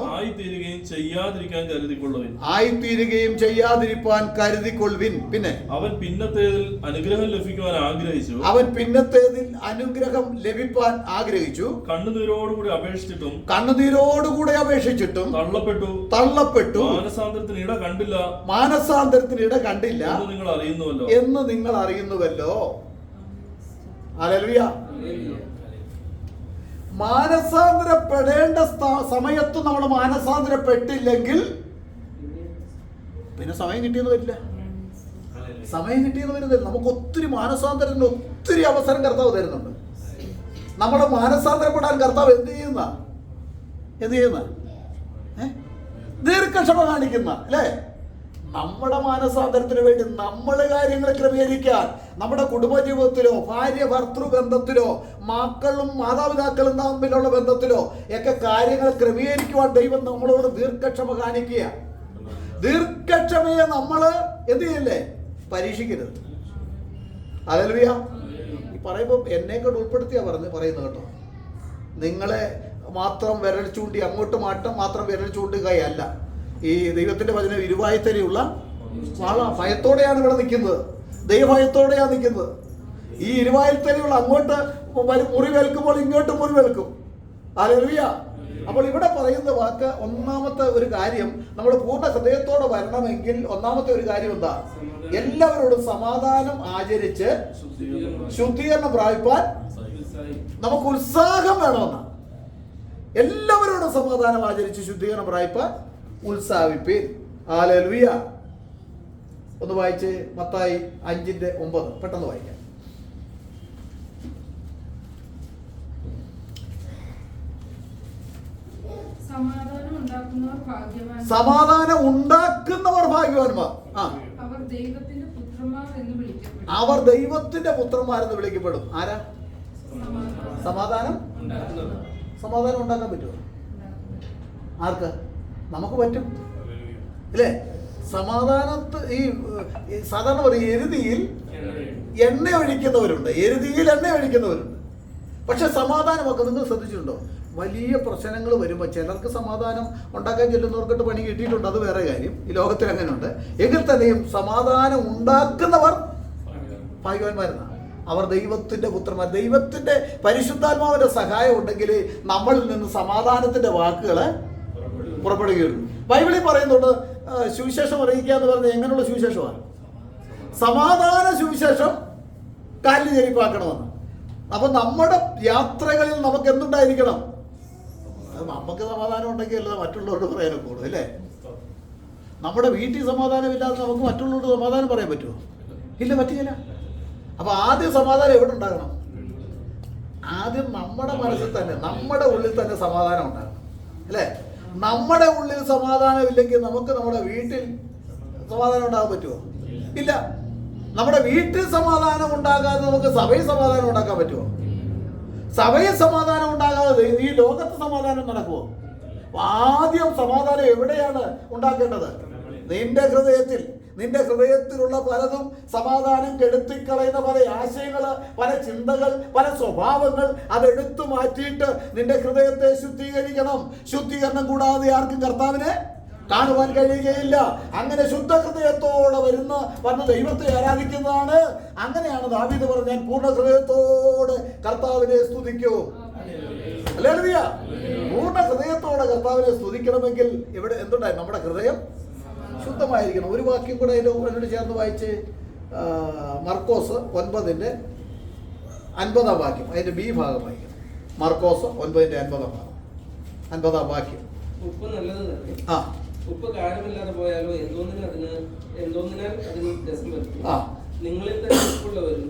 ആയിത്തീരുകയും ചെയ്യാതിരിപ്പാൻ കരുതിക്കൊള്ളുവിൻ. പിന്നെ അവൻ പിന്നത്തേതിൽ അനുഗ്രഹം ലഭിപ്പാൻ ആഗ്രഹിച്ചു. കണ്ണുനീരോടുകൂടി അപേക്ഷിച്ചിട്ടും തള്ളപ്പെട്ടു. മാനസാന്തരത്തിന് ഇട കണ്ടില്ല എന്ന് നിങ്ങൾ അറിയുന്നുവല്ലോ. ഹല്ലേലൂയ. മാനസാന്തരപ്പെടേണ്ട സമയത്ത് നമ്മൾ മാനസാന്തരപ്പെട്ടില്ലെങ്കിൽ പിന്നെ സമയം കിട്ടിയെന്ന് വരില്ല. നമുക്ക് ഒത്തിരി മാനസാന്തരത്തിന് ഒത്തിരി അവസരം കർത്താവ് തരുന്നുണ്ട്. നമ്മുടെ മാനസാന്തരപ്പെടാൻ കർത്താവ് എന്ത് ചെയ്യുന്ന ദീർഘക്ഷമ കാണിക്കുന്ന അല്ലേ? നമ്മുടെ മാനസാന്തരത്തിന് വേണ്ടി നമ്മൾ കാര്യങ്ങൾ ക്രമീകരിക്കാൻ, നമ്മുടെ കുടുംബജീവിതത്തിലോ ഭാര്യ ഭർത്തൃ ബന്ധത്തിലോ മക്കളും മാതാപിതാക്കളും തമ്മിലുള്ള ബന്ധത്തിലോ ഒക്കെ കാര്യങ്ങൾ ക്രമീകരിക്കുവാൻ ദൈവം നമ്മളോട് ദീർഘക്ഷമ കാണിക്കുക. ദീർഘക്ഷമയെ നമ്മൾ എന്ത് ചെയ്യില്ലേ? പരീക്ഷിക്കരുത്. ഹല്ലേലൂയ. ഈ പറയുമ്പോൾ എന്നെക്കൊണ്ട് ഉൾപ്പെടുത്തിയാ പറയുന്നത് കേട്ടോ. നിങ്ങളെ മാത്രം വിരൽ ചൂണ്ടി അങ്ങോട്ട് മാത്രം വിരൽ ചൂണ്ടുകയല്ല. ഈ ദൈവത്തിന്റെ വചനം ഇരുവായ്ത്തലയുള്ള ഭയത്തോടെയാണ് ഇവിടെ നിൽക്കുന്നത്. ദൈവഭയത്തോടെയാണ് നിൽക്കുന്നത്. ഈ ഇരുവായ്ത്തലയുള്ള അങ്ങോട്ട് മുറിവേൽക്കുമ്പോൾ ഇങ്ങോട്ട് മുറിവേൽക്കും. ഹല്ലേലൂയ. അപ്പോൾ ഇവിടെ പറയുന്ന വാക്ക്, ഒന്നാമത്തെ ഒരു കാര്യം, നമ്മൾ പൂർണ്ണ ഹൃദയത്തോടെ വരണമെങ്കിൽ ഒന്നാമത്തെ ഒരു കാര്യം എന്താ? എല്ലാവരോടും സമാധാനം ആചരിച്ച് ശുദ്ധീകരണം പ്രാപിപ്പാൻ നമുക്ക് ഉത്സാഹം വേണമെന്നാണ്. എല്ലാവരോടും സമാധാനം ആചരിച്ച് ശുദ്ധീകരണം പ്രാപിപ്പാൻ ഉത്സാഹിപ്പീൻ. ഹല്ലേലൂയ. ഒന്ന് വായിച്ച് മത്തായി 5:9 പെട്ടെന്ന് വായിക്കാം. സമാധാനം ഉണ്ടാക്കുന്നവർ ഭാഗ്യവാന്മാർ. അവർ ദൈവത്തിന്റെ പുത്രന്മാരെന്ന് വിളിക്കപ്പെടും. ആരാ? സമാധാനം ഉണ്ടാക്കാൻ പറ്റുമോ? ആർക്ക്? നമുക്ക് പറ്റും അല്ലേ? സമാധാനത്ത് ഈ സാധാരണ പറയും എരുതിയിൽ എണ്ണ ഒഴിക്കുന്നവരുണ്ട്. പക്ഷെ സമാധാനമൊക്കെ നിങ്ങൾ ശ്രദ്ധിച്ചിട്ടുണ്ടോ? വലിയ പ്രശ്നങ്ങൾ വരുമ്പോൾ ചിലർക്ക് സമാധാനം ഉണ്ടാക്കാൻ ചെല്ലുന്നവർക്കിട്ട് പണി കിട്ടിയിട്ടുണ്ട്, അത് വേറെ കാര്യം. ഈ ലോകത്തിൽ അങ്ങനെ ഉണ്ട്. എങ്കിൽ തന്നെയും സമാധാനം ഉണ്ടാക്കുന്നവർ ഭാഗ്യവാന്മാരെന്നാണ്. അവർ ദൈവത്തിന്റെ പുത്രന്മാർ. ദൈവത്തിന്റെ പരിശുദ്ധാത്മാവിന്റെ സഹായം ഉണ്ടെങ്കിൽ നമ്മളിൽ നിന്ന് സമാധാനത്തിന്റെ വാക്കുകൾ പുറപ്പെടുകയുള്ളൂ. ബൈബിളിൽ പറയുന്നുണ്ട് സുവിശേഷം അറിയിക്കുക എന്ന് പറഞ്ഞാൽ എങ്ങനെയുള്ള സുവിശേഷമാണ്? സമാധാന സുവിശേഷം കാലിന് ചെരിപ്പാക്കണമെന്ന്. അപ്പൊ നമ്മുടെ യാത്രകളിൽ നമുക്ക് എന്തുണ്ടായിരിക്കണം? അത് നമുക്ക് സമാധാനം ഉണ്ടെങ്കിൽ അല്ല മറ്റുള്ളവരോട് പറയാനൊക്കെ കൂടും അല്ലേ? നമ്മുടെ വീട്ടിൽ സമാധാനമില്ലാതെ നമുക്ക് മറ്റുള്ളവരോട് സമാധാനം പറയാൻ പറ്റുമോ? ഇല്ല, പറ്റില്ല. അപ്പൊ ആദ്യം സമാധാനം എവിടെ ഉണ്ടാകണം? ആദ്യം നമ്മുടെ മനസ്സിൽ തന്നെ, നമ്മുടെ ഉള്ളിൽ തന്നെ സമാധാനം ഉണ്ടാകണം അല്ലേ? നമ്മുടെ ഉള്ളിൽ സമാധാനം ഇല്ലെങ്കിൽ നമുക്ക് നമ്മുടെ വീട്ടിൽ സമാധാനം ഉണ്ടാകാൻ പറ്റുമോ? ഇല്ല. നമ്മുടെ വീട്ടിൽ സമാധാനം ഉണ്ടാകാതെ നമുക്ക് സഭയിൽ സമാധാനം ഉണ്ടാക്കാൻ പറ്റുമോ? സഭയിൽ സമാധാനം ഉണ്ടാകാതെ ഈ ലോകത്ത് സമാധാനം നടക്കുമോ? ആദ്യം സമാധാനം എവിടെയാണ് ഉണ്ടാക്കേണ്ടത്? നിന്റെ ഹൃദയത്തിൽ. നിന്റെ ഹൃദയത്തിലുള്ള പലതും സമാധാനം കെടുത്തിക്കളയുന്ന പല ആശയങ്ങൾ, പല ചിന്തകൾ, പല സ്വഭാവങ്ങൾ അതെടുത്തു മാറ്റിയിട്ട് നിന്റെ ഹൃദയത്തെ ശുദ്ധീകരിക്കണം. ശുദ്ധീകരണം കൂടാതെ ആർക്കും കർത്താവിനെ കാണുവാൻ കഴിയുകയില്ല. അങ്ങനെ ശുദ്ധ ഹൃദയത്തോടെ വന്ന് ദൈവത്തെ ആരാധിക്കുന്നതാണ്. അങ്ങനെയാണ് ദാവീദ് പറഞ്ഞ പൂർണ്ണ ഹൃദയത്തോടെ കർത്താവിനെ സ്തുതിക്കൂ. ഹല്ലേലൂയ. പൂർണ്ണ ഹൃദയത്തോടെ കർത്താവിനെ സ്തുതിക്കണമെങ്കിൽ ഇവിടെ എന്തുണ്ടായി? നമ്മുടെ ഹൃദയം ശുദ്ധമായിരിക്കണം. ഒരു വാക്യം കൂടെ എന്നോട് ചേർന്ന് വായിച്ച്, മർക്കോസ് 9:50 വാക്യം, അതിന്റെ ബി ഭാഗം വായിക്കണം. മർക്കോസ് 9:50 വാക്യം. ഉപ്പ് നല്ലത് തന്നെ. ആ, ഉപ്പ് കാരമില്ലാതെ പോയാലോ എന്തോന്നിനാൽ അതിന് രസം വരുത്തും. നിങ്ങളിൽ തന്നെ ഉപ്പുള്ളവരും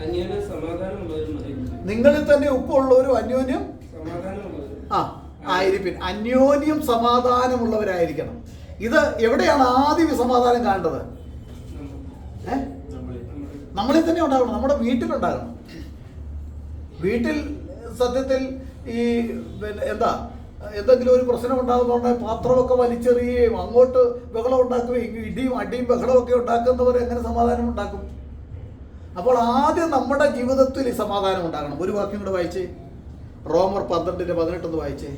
അന്യോന്യം സമാധാനമുള്ളവരും ആയിരിക്കും. നിങ്ങളിൽ തന്നെ ഉപ്പുള്ളവരും അന്യോന്യം സമാധാനമുള്ളവരും ആയിരിക്കും. അന്യോന്യം സമാധാനമുള്ളവരായിരിക്കണം. ഇത് എവിടെയാണ് ആദ്യം സമാധാനം കാണേണ്ടത്? നമ്മളിൽ തന്നെ ഉണ്ടാകണം. നമ്മുടെ വീട്ടിലുണ്ടാകണം. വീട്ടിൽ സത്യത്തിൽ ഈ എന്തെങ്കിലും ഒരു പ്രശ്നം ഉണ്ടാകുന്നുണ്ടെങ്കിൽ പാത്രമൊക്കെ വലിച്ചെറിയുകയും അങ്ങോട്ട് ബഹളം ഉണ്ടാക്കുകയും ഇടിയും അടിയും ബഹളമൊക്കെ ഉണ്ടാക്കുന്നവർ എങ്ങനെ സമാധാനം ഉണ്ടാക്കും? അപ്പോൾ ആദ്യം നമ്മുടെ ജീവിതത്തിൽ ഈ സമാധാനം ഉണ്ടാകണം. ഒരു വാക്യം കൂടെ വായിച്ചേ, റോമർ 12:18 വായിച്ചേ.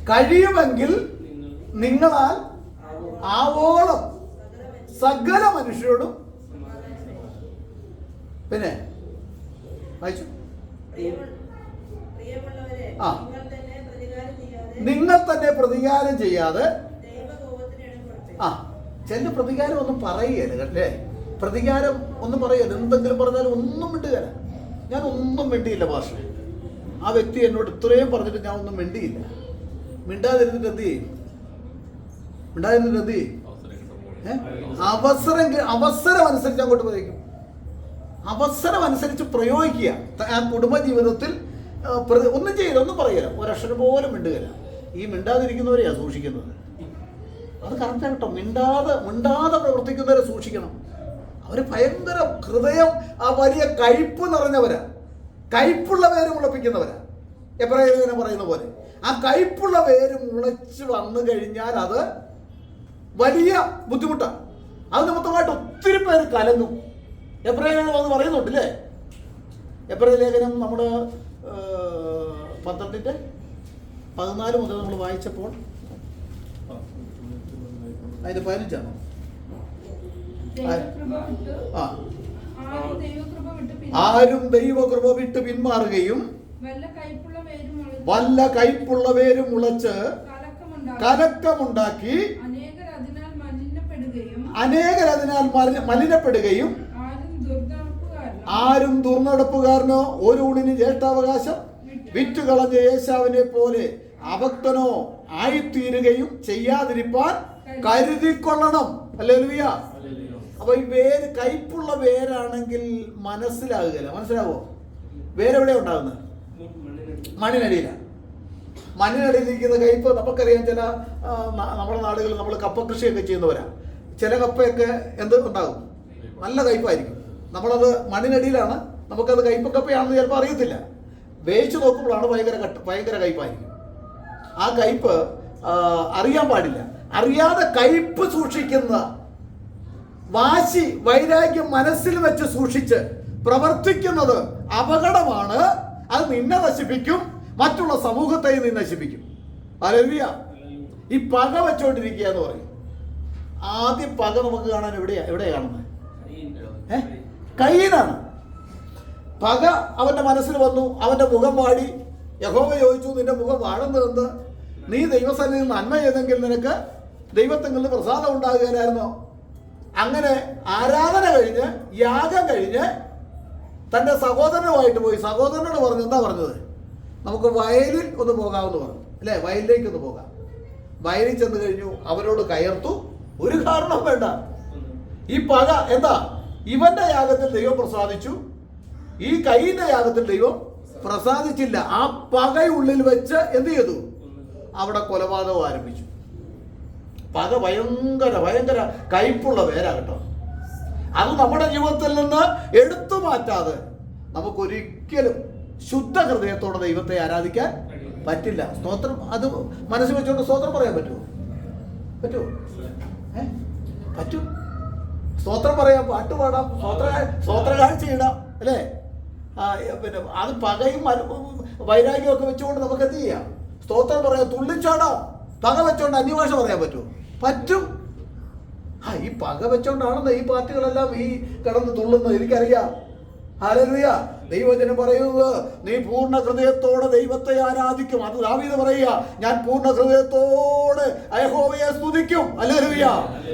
കഴിയുമെങ്കിൽ നിങ്ങളാൽ ആവോളം സകല മനുഷ്യരോടും. പിന്നെ വായിച്ചു. നിങ്ങൾ തന്നെ പ്രതികാരം ചെയ്യാതെ. ചില പ്രതികാരം ഒന്നും പറയുകയല്ല അല്ലേ? പ്രതികാരം ഒന്നും പറയല്ല. എന്തെങ്കിലും പറഞ്ഞാലും ഒന്നും മിണ്ടുകയല്ല. ഞാൻ ഒന്നും മിണ്ടിയില്ല ഭാഷ. ആ വ്യക്തി എന്നോട് ഇത്രയും പറഞ്ഞിട്ട് ഞാൻ ഒന്നും മിണ്ടിയില്ല. മിണ്ടാതിരുന്നിട്ട് എന്ത് ചെയ്യും? അവസരം അനുസരിച്ച് അങ്ങോട്ട് പ്രയോഗിക്കും. അവസരം അനുസരിച്ച് പ്രയോഗിക്കുക. ആ കുടുംബ ജീവിതത്തിൽ ഒന്നും ചെയ്യില്ല, ഒന്നും പറയില്ല, ഒരക്ഷരം പോലും മിണ്ടുകയില്ല. ഈ മിണ്ടാതിരിക്കുന്നവരെയാണ് സൂക്ഷിക്കുന്നത്. അത് കറക്റ്റാണ് കേട്ടോ. മിണ്ടാതെ പ്രവർത്തിക്കുന്നവരെ സൂക്ഷിക്കണം. അവർ ഭയങ്കര ഹൃദയം വലിയ കയ്പ് നിറഞ്ഞവരാ. കയ്പുള്ള വേര് മുളപ്പിക്കുന്നവരാ. എബ്രായലേഖനം പറയുന്ന പോലെ ആ കയ്പുള്ള വേര് മുളച്ച് വന്നു കഴിഞ്ഞാൽ അത് വലിയ ബുദ്ധിമുട്ടാണ്. അത് നിമിത്തമായിട്ട് ഒത്തിരി പേര് കലങ്ങും. എബ്രായലേഖനം അത് പറയുന്നുണ്ട് അല്ലേ? എബ്രായലേഖനം നമ്മുടെ 12:14 മുതൽ നമ്മൾ വായിച്ചപ്പോൾ അതിന്റെ 15 ആരും ദൈവകൃപ വിട്ട് പിന്മാറുകയും വല്ല കയ്പുള്ള വേരും മുളച്ച് കലക്കമുണ്ടാക്കി അനേകരതിനാൽ മലിനപ്പെടുകയും ആരും ദുർനടപ്പുകാരനോ ഒരു ഊണിന് ജ്യേഷ്ഠാവകാശം വിറ്റുകളഞ്ഞ യേശാവിനെ പോലെ അഭക്തനോ ആയിത്തീരുകയും ചെയ്യാതിരിപ്പാൻ കരുതിക്കൊള്ളണം. ഹല്ലേലൂയ. അപ്പൊ ഈ വേര് കയ്പുള്ള വേരാണെങ്കിൽ മനസ്സിലാകുകയില്ല. മനസ്സിലാവോ? വേരെവിടെ ഉണ്ടാകുന്നത്? മണ്ണിനടിയിലാണ്. മണ്ണിനടിയിലിരിക്കുന്ന കയ്പ് നമുക്കറിയാം. ചില നമ്മുടെ നാടുകളിൽ നമ്മൾ കപ്പ കൃഷിയൊക്കെ ചെയ്യുന്നവരാ. ചില കപ്പയൊക്കെ എന്ത് ഉണ്ടാകും? നല്ല കയ്പായിരിക്കും. നമ്മളത് മണ്ണിനടിയിലാണ്. നമുക്കത് കയ്പക്കപ്പയാണെന്ന് ചിലപ്പോൾ അറിയത്തില്ല. വേവിച്ച് നോക്കുമ്പോഴാണ് ഭയങ്കര കയ്പായിരിക്കും. ആ കയ്പ് അറിയാൻ പാടില്ല. അറിയാതെ കയ്പ് സൂക്ഷിക്കുന്ന വാശി വൈരാഗ്യം മനസ്സിൽ വെച്ച് സൂക്ഷിച്ച് പ്രവർത്തിക്കുന്നത് അപകടമാണ്. അത് നിന്നെ നശിപ്പിക്കും, മറ്റുള്ള സമൂഹത്തെ നീ നശിപ്പിക്കും. ഹല്ലേലൂയ. ഈ പക വെച്ചോണ്ടിരിക്കുക എന്ന് പറയും. ആദ്യം പക നമുക്ക് കാണാൻ എവിടെയാ കാണുന്നത്? കയ്യിനാണ്. പക അവന്റെ മനസ്സിൽ വന്നു. അവന്റെ മുഖം വാടി. യഹോവ ചോദിച്ചു, നിന്റെ മുഖം വാടുന്നതെന്ന്? നീ ദൈവസന്നിധിയിൽ നന്മ ചെയ്തെങ്കിൽ നിനക്ക് ദൈവത്തിൽ നിന്ന് പ്രസാദം ഉണ്ടാകുകയില്ലായിരുന്നോ? അങ്ങനെ ആരാധന കഴിഞ്ഞ് യാഗം കഴിഞ്ഞ് തൻ്റെ സഹോദരനുമായിട്ട് പോയി. സഹോദരനോട് പറഞ്ഞു, എന്താ പറഞ്ഞത്? നമുക്ക് വയലിൽ ഒന്ന് പോകാമെന്ന് പറഞ്ഞു അല്ലേ? വയലിലേക്ക് ഒന്ന് പോകാം. വയലിൽ ചെന്ന് കഴിഞ്ഞു. അവരോട് കയർത്തു. ഒരു കാരണം വേണ്ട. ഈ പക എന്താ? ഇവന്റെ യാഗത്തിൽ ദൈവം പ്രസാദിച്ചു, ഈ കയ്യിന്റെ യാഗത്തിൽ ദൈവം പ്രസാദിച്ചില്ല. ആ പകയുള്ളിൽ വെച്ച് എന്ത് ചെയ്തു? അവിടെ കൊലപാതകം ആരംഭിച്ചു. പക ഭയങ്കര ഭയങ്കര കയ്പുള്ള വേരാ കേട്ടോ. അത് നമ്മുടെ ജീവിതത്തിൽ നിന്ന് എടുത്തു മാറ്റാതെ നമുക്കൊരിക്കലും ശുദ്ധ ഹൃദയത്തോടെ ദൈവത്തെ ആരാധിക്കാൻ പറ്റില്ല. സ്തോത്രം അത് മനസ്സിൽ വെച്ചുകൊണ്ട് സ്തോത്രം പറയാൻ പറ്റുമോ? പറ്റുമോ? പറ്റും. സ്തോത്രം പറയാം, പാട്ട് പാടാം, സ്തോത്രകാഴ്ച ഇടാം, അല്ലേ? പിന്നെ അത് പകയും വൈരാഗ്യവും ഒക്കെ വെച്ചുകൊണ്ട് നമുക്ക് എന്ത് ചെയ്യാം? സ്തോത്രം പറയാം, തുള്ളിച്ചാടാം. പക വെച്ചോണ്ട് അന്യഭാഷ പറയാൻ പറ്റുമോ? പറ്റും. ഈ പക വെച്ചോണ്ടാണെന്ന് ഈ പാർട്ടികളെല്ലാം ഈ കിടന്ന് തുള്ളുന്നത് എനിക്കറിയാം. ഹല്ലേലൂയ. ദൈവജനം പറയുന്നത് നീ പൂർണ്ണ ഹൃദയത്തോടെ ദൈവത്തെ ആരാധിക്കും. അത് ദാവീദ് പറയുക, ഞാൻ പൂർണ്ണ ഹൃദയത്തോടെ യഹോവയെ സ്തുതിക്കും. ഹല്ലേലൂയ.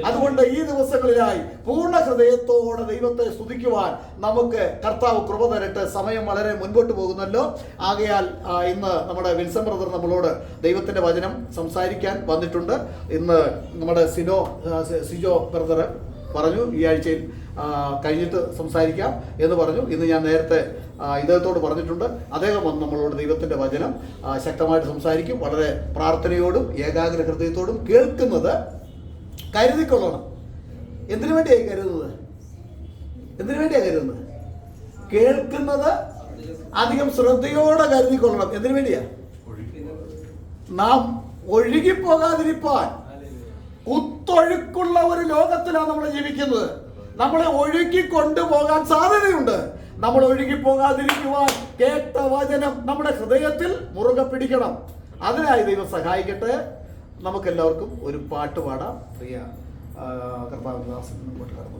അതുകൊണ്ട് ഈ ദിവസങ്ങളിലായി പൂർണ്ണ ഹൃദയത്തോടെ ദൈവത്തെ സ്തുതിക്കുവാൻ നമുക്ക് കർത്താവ് കൃപ തരട്ടെ. സമയം വളരെ മുൻപോട്ട് പോകുന്നല്ലോ. ആകയാൽ ഇന്ന് നമ്മുടെ വിൽസൺ ബ്രദർ നമ്മളോട് ദൈവത്തിന്റെ വചനം സംസാരിക്കാൻ വന്നിട്ടുണ്ട്. ഇന്ന് നമ്മുടെ സിജോ ബ്രദർ പറഞ്ഞു ഈ ആഴ്ചയിൽ കഴിഞ്ഞിട്ട് സംസാരിക്കാം എന്ന് പറഞ്ഞു. ഇന്ന് ഞാൻ നേരത്തെ ഇദ്ദേഹത്തോട് പറഞ്ഞിട്ടുണ്ട്, അദ്ദേഹം വന്ന് നമ്മളോട് ദൈവത്തിൻ്റെ വചനം ശക്തമായിട്ട് സംസാരിക്കും. വളരെ പ്രാർത്ഥനയോടും ഏകാഗ്ര ഹൃദയത്തോടും കേൾക്കുന്നത് കരുതിക്കൊള്ളണം. എന്തിനു വേണ്ടിയായി കരുതുന്നത്? എന്തിനു വേണ്ടിയാണ് കരുതുന്നത്? കേൾക്കുന്നത് അധികം ശ്രദ്ധയോടെ കരുതിക്കൊള്ളണം. എന്തിനു വേണ്ടിയാ? നാം ഒഴുകിപ്പോകാതിരിപ്പാൻ. കുത്തൊഴുക്കുള്ള ഒരു ലോകത്തിലാണ് നമ്മൾ ജീവിക്കുന്നത്. നമ്മളെ ഒഴുക്കി കൊണ്ടുപോകാൻ സാധ്യതയുണ്ട്. നമ്മൾ ഒഴുകി പോകാതിരിക്കുവാൻ കേട്ട വചനം നമ്മുടെ ഹൃദയത്തിൽ മുറുകെ പിടിക്കണം. അതിനായി ദൈവം സഹായിക്കട്ടെ. നമുക്കെല്ലാവർക്കും ഒരു പാട്ട് പാടാം. പ്രിയ കർത്താവ് ദാസൻ മുമ്പോട്ട് കടന്നു.